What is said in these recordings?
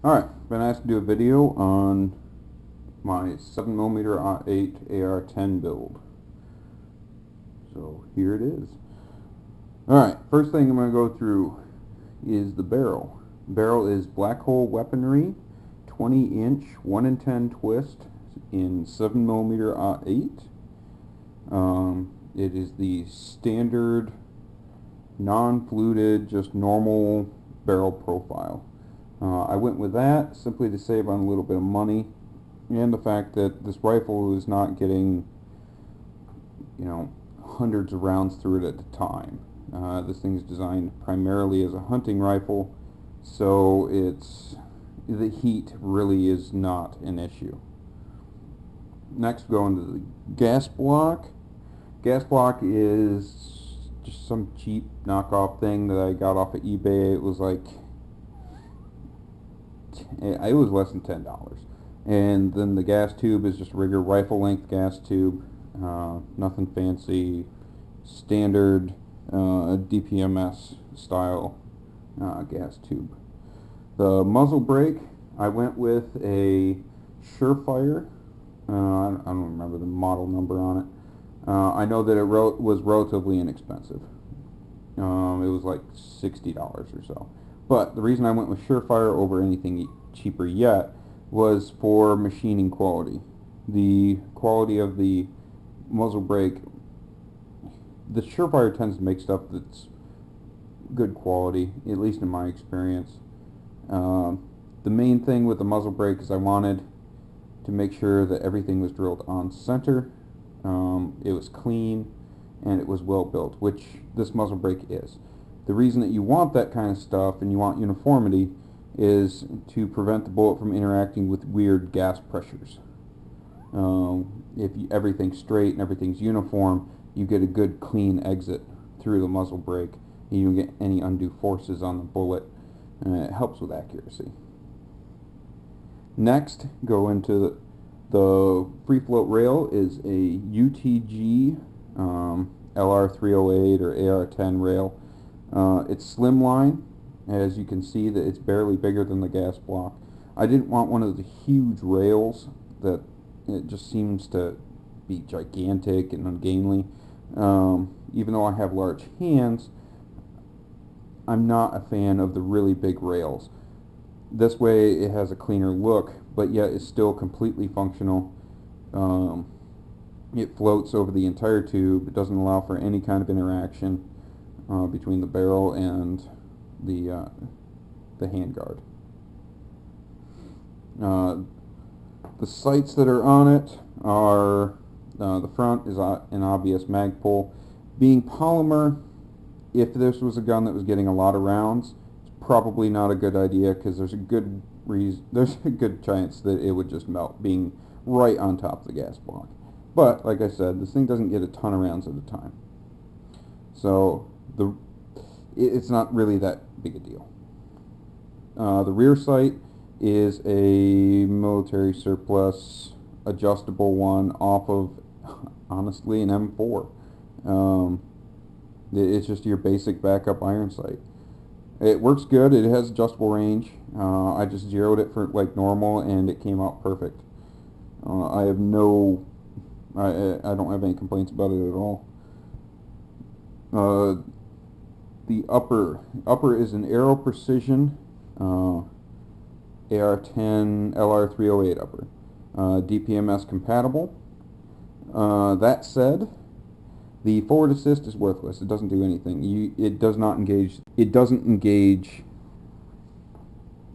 Alright, been asked to do a video on my 7mm-08 AR10 build. So here it is. Alright, first thing I'm going to go through is the barrel. The barrel is Black Hole Weaponry, 20-inch 1 in 10 twist in 7mm-08. It is the standard, non-fluted, just normal barrel profile. I went with that simply to save on a little bit of money, and the fact that this rifle is not getting, hundreds of rounds through it at a time. This thing is designed primarily as a hunting rifle, so the heat really is not an issue. Next, go into the gas block. Gas block is just some cheap knockoff thing that I got off of eBay. It was less than $10. And then the gas tube is just a regular rifle length gas tube, nothing fancy, standard DPMS style gas tube. The muzzle brake, I went with a Surefire. I don't remember the model number on it. I know that it was relatively inexpensive. It was like $60 or so. But the reason I went with Surefire over anything cheaper yet was for machining quality. The quality of the muzzle brake, the Surefire tends to make stuff that's good quality, at least in my experience. The main thing with the muzzle brake is I wanted to make sure that everything was drilled on center, it was clean, and it was well built, which this muzzle brake is. The reason that you want that kind of stuff and you want uniformity is to prevent the bullet from interacting with weird gas pressures. If everything's straight and everything's uniform, you get a good clean exit through the muzzle brake, and you don't get any undue forces on the bullet, and it helps with accuracy. Next, go into the free float rail is a UTG LR308 or AR10 rail. It's slimline. As you can see, that it's barely bigger than the gas block. I didn't want one of the huge rails that it just seems to be gigantic and ungainly. Even though I have large hands, I'm not a fan of the really big rails. This way it has a cleaner look, but yet it's still completely functional. It floats over the entire tube. It doesn't allow for any kind of interaction between the barrel and the handguard. The sights that are on it are, the front is an obvious mag pull. Being polymer, if this was a gun that was getting a lot of rounds, it's probably not a good idea, because there's a good chance that it would just melt, being right on top of the gas block. But like I said, this thing doesn't get a ton of rounds at a time, so it's not really that big a deal. The rear sight is a military surplus adjustable one off of, honestly, an M4. It's just your basic backup iron sight. It works good. It has adjustable range. I just zeroed it for like normal, and it came out perfect. I don't have any complaints about it at all. The upper is an Aero Precision AR10 LR308 upper, DPMS compatible. That said, the forward assist is worthless. It doesn't do anything. It doesn't engage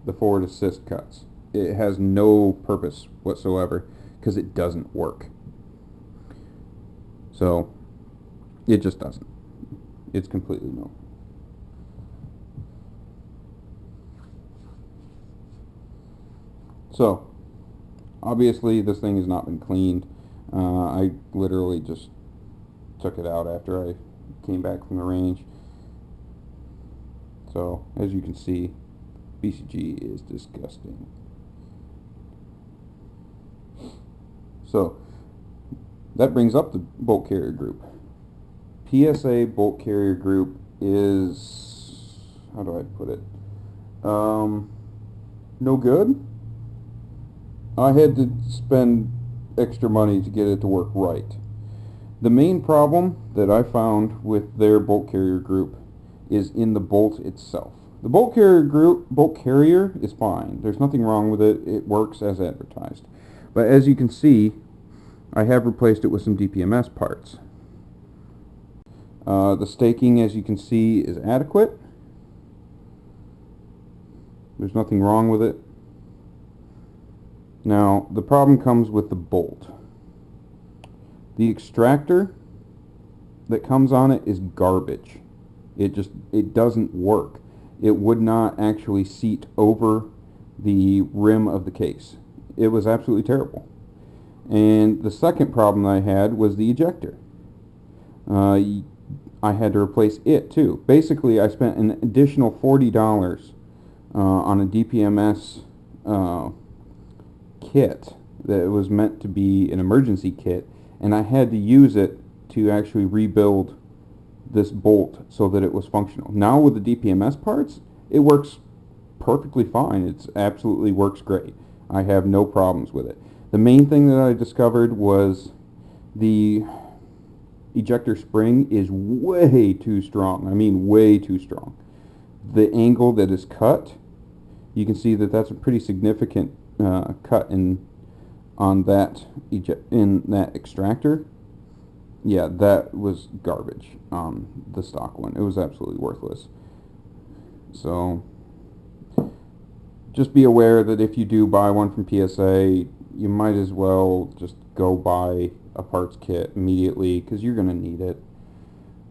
the forward assist cuts. It has no purpose whatsoever, because it doesn't work. So it just doesn't. It's completely no. So obviously this thing has not been cleaned. I literally just took it out after I came back from the range. So as you can see, BCG is disgusting. So that brings up the bolt carrier group. PSA bolt carrier group is, how do I put it? No good. I had to spend extra money to get it to work right. The main problem that I found with their bolt carrier group is in the bolt itself. The bolt carrier is fine. There's nothing wrong with it. It works as advertised. But as you can see, I have replaced it with some DPMS parts. The staking, as you can see, is adequate. There's nothing wrong with it. Now, the problem comes with the bolt. The extractor that comes on it is garbage. It doesn't work. It would not actually seat over the rim of the case. It was absolutely terrible. And the second problem I had was the ejector. I had to replace it too. Basically, I spent an additional $40 on a DPMS kit that was meant to be an emergency kit, and I had to use it to actually rebuild this bolt so that it was functional. Now with the DPMS parts, it works perfectly fine. It absolutely works great. I have no problems with it. The main thing that I discovered was the ejector spring is way too strong. I mean way too strong. The angle that is cut, you can see that that's a pretty significant cut on that in that extractor. Yeah, that was garbage on the stock one. It was absolutely worthless. So just be aware that if you do buy one from PSA, you might as well just go buy a parts kit immediately because you're going to need it.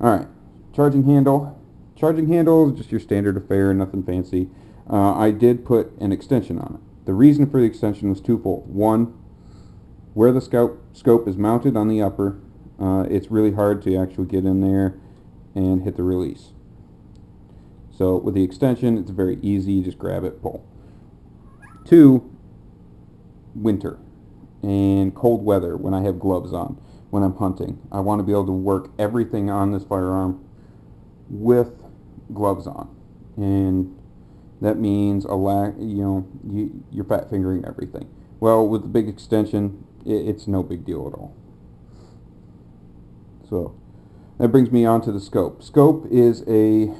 Alright, charging handle. Charging handle is just your standard affair, nothing fancy. I did put an extension on it. The reason for the extension was twofold. One, where the scope is mounted on the upper, it's really hard to actually get in there and hit the release. So with the extension, it's very easy. You just grab it, pull. Two, winter and cold weather when I have gloves on, when I'm hunting. I want to be able to work everything on this firearm with gloves on. And that means you're fat fingering everything. Well, with the big extension, it's no big deal at all. So that brings me on to the scope. Scope is a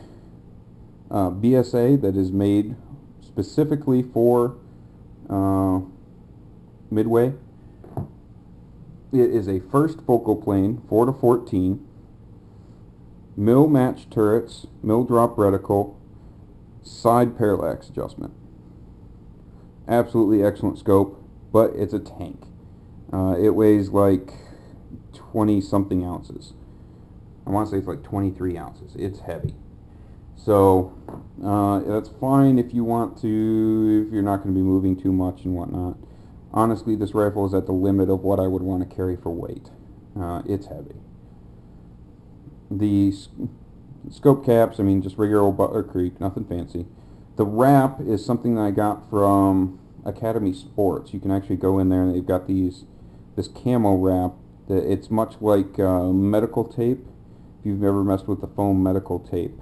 BSA that is made specifically for Midway. It is a first focal plane, 4-14, mill match turrets, mill drop reticle, side parallax adjustment. Absolutely excellent scope, but it's a tank. It weighs like 20 something ounces. I want to say it's like 23 ounces. It's heavy. So that's fine if you want to, if you're not going to be moving too much and whatnot. Honestly, this rifle is at the limit of what I would want to carry for weight. It's heavy. The scope caps, I mean, just regular old Butler Creek, nothing fancy. The wrap is something that I got from Academy Sports. You can actually go in there and they've got this camo wrap. It's much like medical tape. If you've ever messed with the foam medical tape,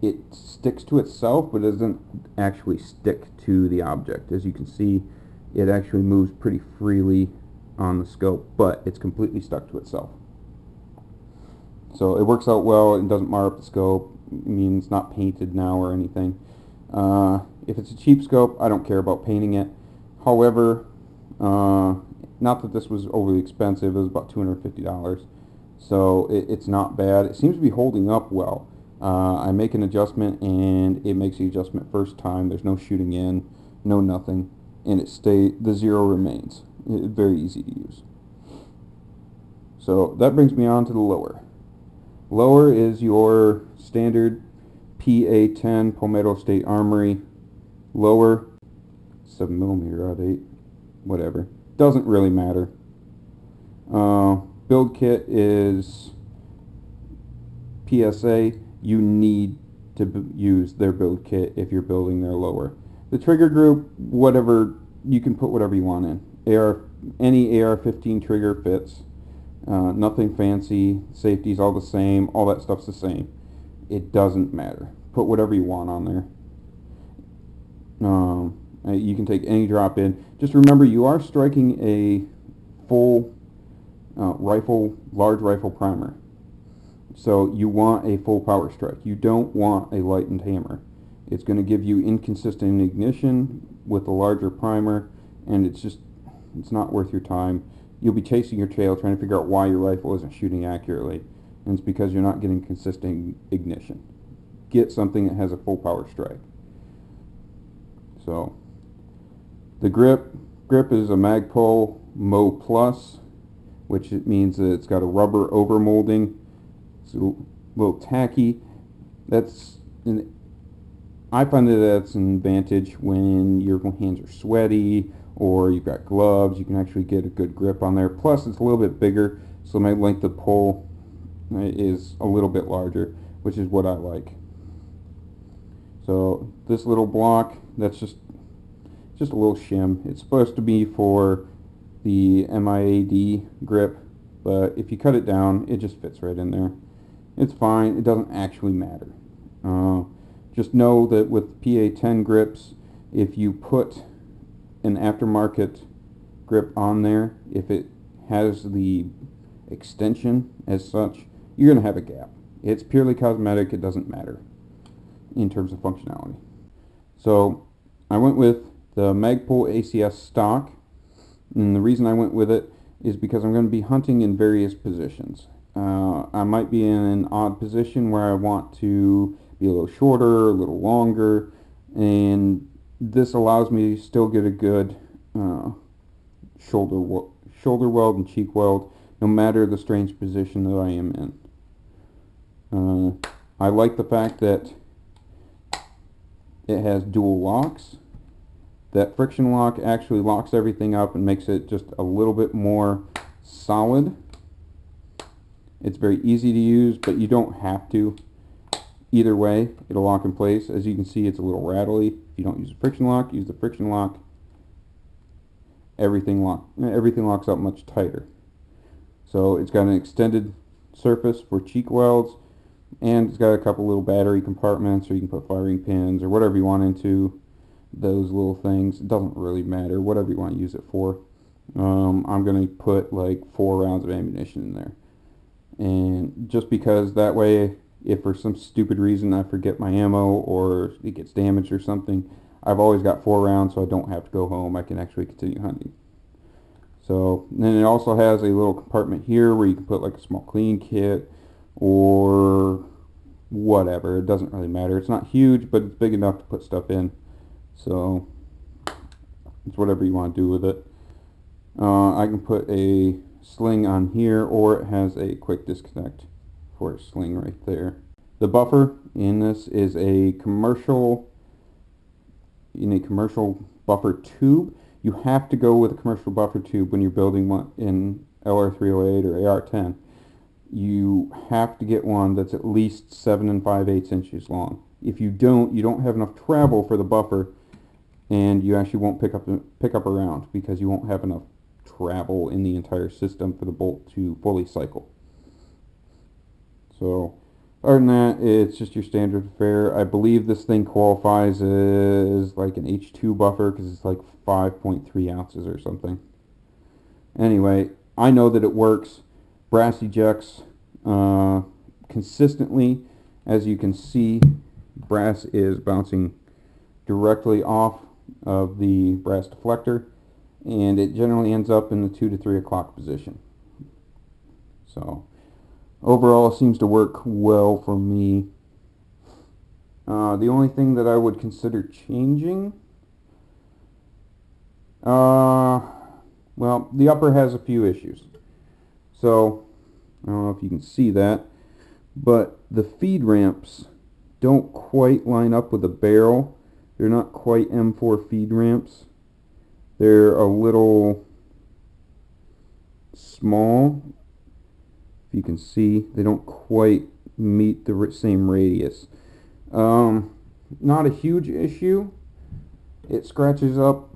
it sticks to itself, but it doesn't actually stick to the object. As you can see, it actually moves pretty freely on the scope, but it's completely stuck to itself. So it works out well. It doesn't mar up the scope. I mean, it's not painted now or anything. If it's a cheap scope, I don't care about painting it. However, not that this was overly expensive. It was about $250. So it's not bad. It seems to be holding up well. I make an adjustment and it makes the adjustment first time. There's no shooting in, no nothing, and the zero remains. It's very easy to use. So that brings me on to the lower. Lower is your standard PA10 Palmetto State Armory lower, 7mm-08, whatever. Doesn't really matter. Build kit is PSA. You need to use their build kit if you're building their lower. The trigger group, whatever, you can put whatever you want in. Any AR15 trigger fits. Nothing fancy. Safety's all the same. All that stuff's the same. It doesn't matter. Put whatever you want on there. You can take any drop in. Just remember, you are striking a full large rifle primer. So you want a full power strike. You don't want a lightened hammer. It's going to give you inconsistent ignition with a larger primer, and it's not worth your time. You'll be chasing your tail trying to figure out why your rifle isn't shooting accurately, and it's because you're not getting consistent ignition. Get something that has a full power strike. So the grip is a Magpul Mo Plus, which it means that it's got a rubber overmolding. It's a little tacky. I find that that's an advantage when your hands are sweaty or you've got gloves. You can actually get a good grip on there. Plus, it's a little bit bigger, so my length of pull is a little bit larger, which is what I like. So this little block, that's just a little shim. It's supposed to be for the MIAD grip, but if you cut it down, it just fits right in there. It's fine. It doesn't actually matter. Just know that with PA10 grips, if you put an aftermarket grip on there, if it has the extension as such, you're going to have a gap. It's purely cosmetic. It doesn't matter in terms of functionality. So I went with the Magpul ACS stock, and the reason I went with it is because I'm going to be hunting in various positions. I might be in an odd position where I want to be a little shorter, a little longer, and this allows me to still get a good shoulder weld and cheek weld, no matter the strange position that I am in. I like the fact that it has dual locks. That friction lock actually locks everything up and makes it just a little bit more solid. It's very easy to use, but you don't have to. Either way, it'll lock in place. As you can see, it's a little rattly. If you don't use the friction lock, use the friction lock. Everything locks up much tighter. So it's got an extended surface for cheek welds, and it's got a couple little battery compartments, or you can put firing pins or whatever you want into those little things. It doesn't really matter, whatever you want to use it for. I'm going to put like 4 rounds of ammunition in there, and just because that way, if for some stupid reason I forget my ammo or it gets damaged or something, I've always got 4 rounds, so I don't have to go home. I can actually continue hunting. So then it also has a little compartment here where you can put like a small clean kit or whatever. It doesn't really matter. It's not huge, but it's big enough to put stuff in. So it's whatever you want to do with it. I can put a sling on here, or it has a quick disconnect for a sling right there. The buffer in this is in a commercial buffer tube. You have to go with a commercial buffer tube when you're building one in LR308 or AR10. You have to get one that's at least 7 5/8 inches long. If you don't have enough travel for the buffer, and you actually won't pick up a round because you won't have enough travel in the entire system for the bolt to fully cycle. So other than that, it's just your standard fare. I believe this thing qualifies as like an H2 buffer because it's like 5.3 ounces or something. Anyway, I know that it works. Brass ejects consistently. As you can see, brass is bouncing directly off of the brass deflector, and it generally ends up in the 2 to 3 o'clock position. So overall, it seems to work well for me. The only thing that I would consider changing, well, the upper has a few issues. So I don't know if you can see that, but the feed ramps don't quite line up with the barrel. They're not quite M4 feed ramps. They're a little small. If you can see, they don't quite meet the same radius. Not a huge issue. It scratches up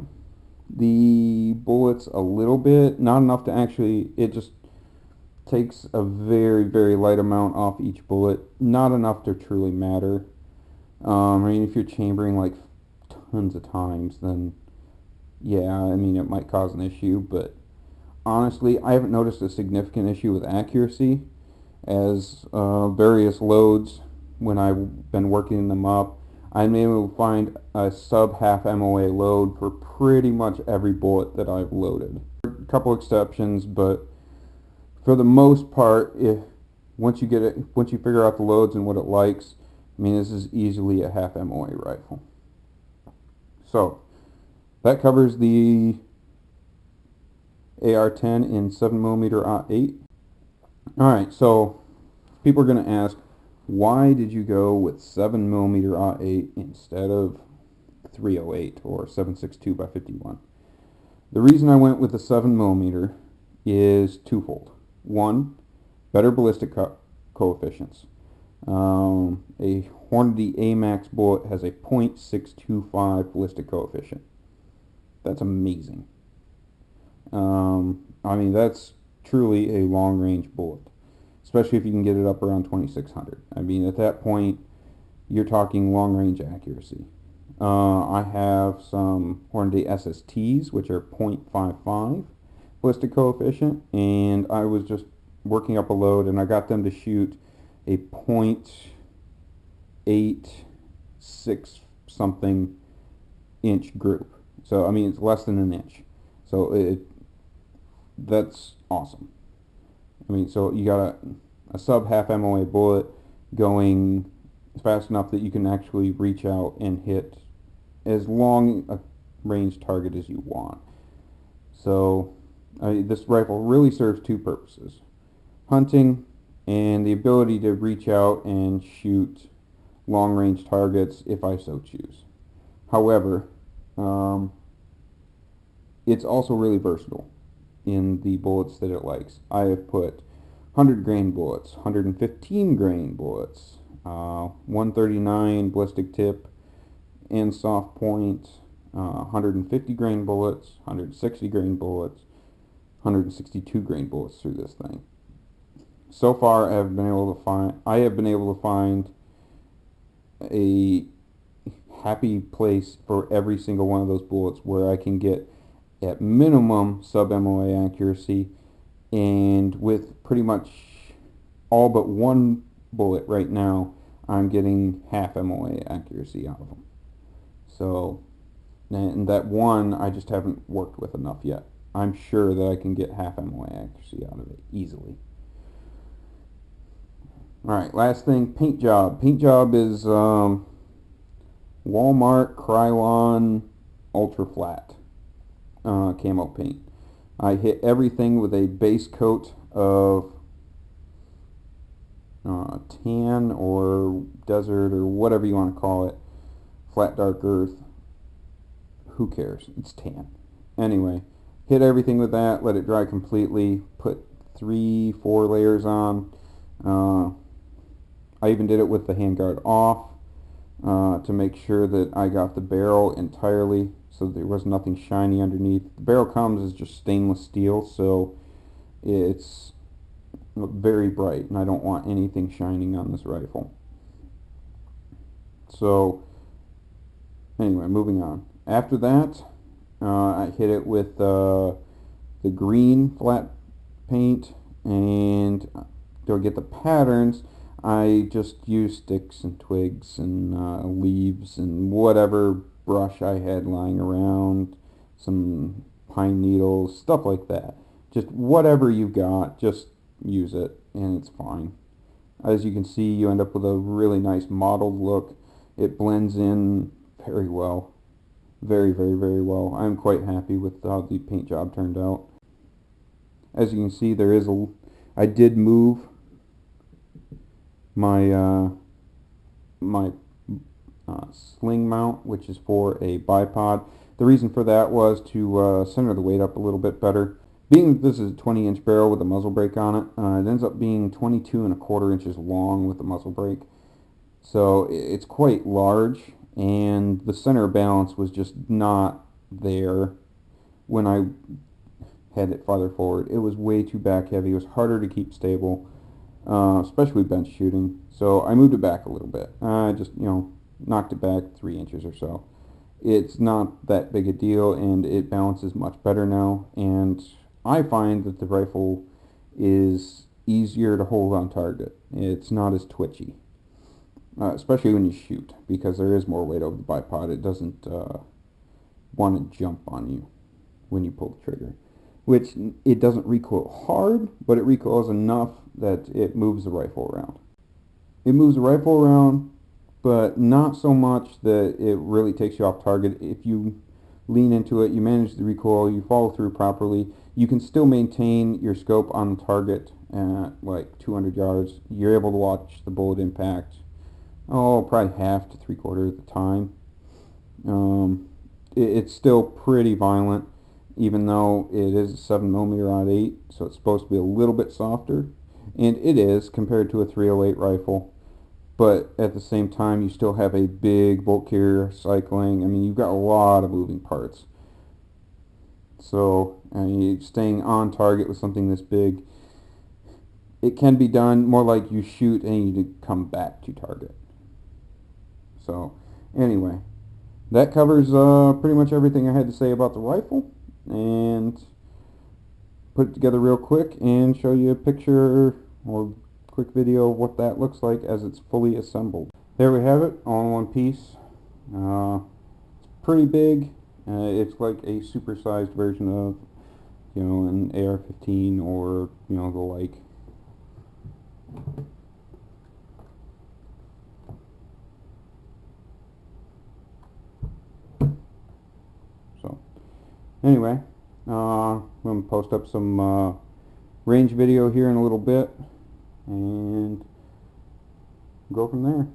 the bullets a little bit, not enough to actually, it just takes a very, very light amount off each bullet, not enough to truly matter. I mean, if you're chambering like tons of times, then yeah, I mean, it might cause an issue, but honestly, I haven't noticed a significant issue with accuracy, as various loads, when I've been working them up, I'm able to find a sub half MOA load for pretty much every bullet that I've loaded. A couple exceptions, but for the most part, if once you figure out the loads and what it likes, I mean, this is easily a half MOA rifle. So that covers the AR10 in 7mm-08. Alright, so people are going to ask, why did you go with 7mm-08 instead of 308 or 7.62x51? The reason I went with the 7mm is twofold. One, better ballistic coefficients. A Hornady AMAX bullet has a .625 ballistic coefficient. That's amazing. I mean, that's truly a long-range bullet, especially if you can get it up around 2600. I mean, at that point, you're talking long-range accuracy. I have some Hornady SSTs, which are .55 ballistic coefficient, and I was just working up a load, and I got them to shoot a .86 something inch group. So I mean, it's less than an inch. So that's awesome. I mean, so you got a sub half MOA bullet going fast enough that you can actually reach out and hit as long a range target as you want. So this rifle really serves two purposes: hunting and the ability to reach out and shoot long range targets if I so choose. However, it's also really versatile in the bullets that it likes. I have put 100 grain bullets, 115 grain bullets, 139 ballistic tip and soft point, 150 grain bullets, 160 grain bullets, 162 grain bullets through this thing. So far, I have been able to find a happy place for every single one of those bullets where I can get at minimum sub MOA accuracy, and with pretty much all but one bullet right now, I'm getting half MOA accuracy out of them. So, and that one I just haven't worked with enough yet. I'm sure that I can get half MOA accuracy out of it easily. Alright, last thing, paint job. Paint job is Walmart Krylon Ultra Flat camo paint. I hit everything with a base coat of tan or desert or whatever you want to call it. Flat dark earth. Who cares? It's tan. Anyway, hit everything with that, let it dry completely, put 3-4 layers on. I even did it with the handguard off to make sure that I got the barrel entirely so there was nothing shiny underneath. The barrel comes as just stainless steel, so it's very bright, and I don't want anything shining on this rifle. So anyway, moving on. After that, I hit it with the green flat paint, and to get the patterns, I just used sticks and twigs and leaves and whatever brush I had lying around, some pine needles, stuff like that. Just whatever you got, just use it, and it's fine. As you can see, you end up with a really nice mottled look. It blends in very well. Very, very, very well. I'm quite happy with how the paint job turned out. As you can see, I did move my sling mount, which is for a bipod. The reason for that was to center the weight up a little bit better. Being that this is a 20-inch barrel with a muzzle brake on it, it ends up being 22.25 inches long with the muzzle brake. So it's quite large, and the center of balance was just not there when I had it farther forward. It was way too back heavy. It was harder to keep stable, especially bench shooting. So I moved it back a little bit. I just, knocked it back 3 inches or so. it's not that big a deal, and it balances much better now. And I find that the rifle is easier to hold on target. It's not as twitchy, especially when you shoot, because there is more weight over the bipod. It doesn't want to jump on you when you pull the trigger, which it doesn't recoil hard, but it recoils enough that it moves the rifle around. It moves the rifle around, but not so much that it really takes you off target. If you lean into it, you manage the recoil, you follow through properly, you can still maintain your scope on target at like 200 yards. You're able to watch the bullet impact, probably half to 3/4 of the time. It's still pretty violent, even though it is a 7mm-08, so it's supposed to be a little bit softer, and it is compared to a 308 rifle. But at the same time, you still have a big bolt carrier cycling. I mean, you've got a lot of moving parts. So, staying on target with something this big, it can be done more like you shoot and you come back to target. So, anyway, that covers pretty much everything I had to say about the rifle. And put it together real quick and show you a picture or quick video of what that looks like as it's fully assembled. There we have it, all in one piece. It's pretty big. It's like a supersized version of, an AR-15 or, the like. So, anyway, I'm going to post up some range video here in a little bit and go from there.